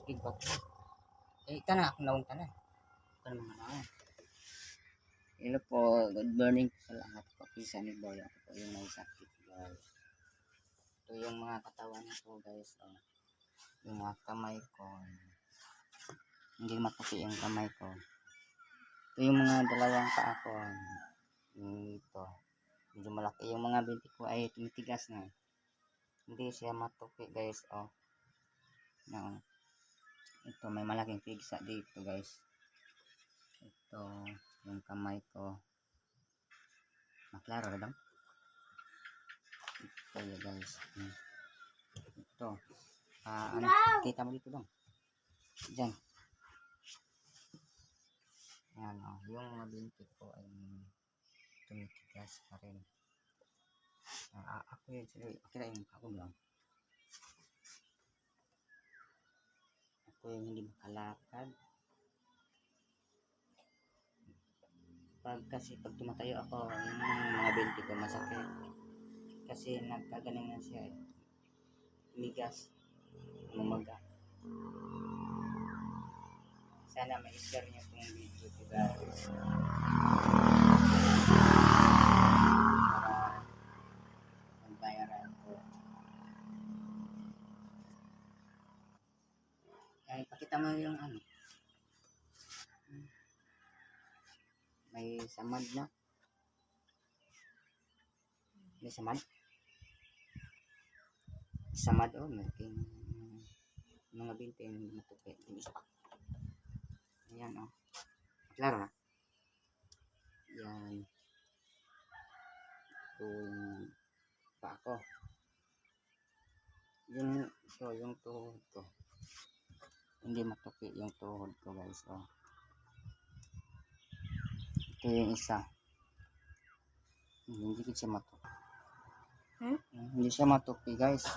Sakit ba ko? Eh, kana akong nawang tanan. Kana mga naon. Hello po, good morning po sa lahat. Kapisa ni Boy. Ako po yung may sakit, guys. Ito yung mga katawan ko, guys. Oh. Yung mga kamay ko. Hindi matupi yung kamay ko. Ito yung mga dalawang paa ko. Ito. Medyo malaki. Yung mga binti ko ay tumitigas na. Hindi siya matupi, guys. Oh. No. Ito, may malaking pigsa dito, guys. Ito, yung kamay ko. Maklaro ba? Ito yun, guys. Ito. Ano, kita mo dito dong. Diyan. Ayan, oh. Yung mga binti ko ay tumitigas pa rin. Ako yun, kira yung ako lang. Ako yung hindi makalakad. Pag tumatayo ako, yung mga binti ko masakit. Kasi nagkagaling na siya eh. Tumigas. Umaga. Sana ma-share niyo itong video ko, guys. Para magbayaran ko. Ay, pakita mo yung ano. May samad na. May samad. Samad oh, may mga binti yung matupi. Yung isa pa. Ayan oh. Klaro na. Yan. Ito yung pa ako. Yung tuhod ko. Hindi matupi yung tuhod ko, guys. Oh. Ito yung isa. Hindi ko siya matupi. Hindi siya matupi, guys.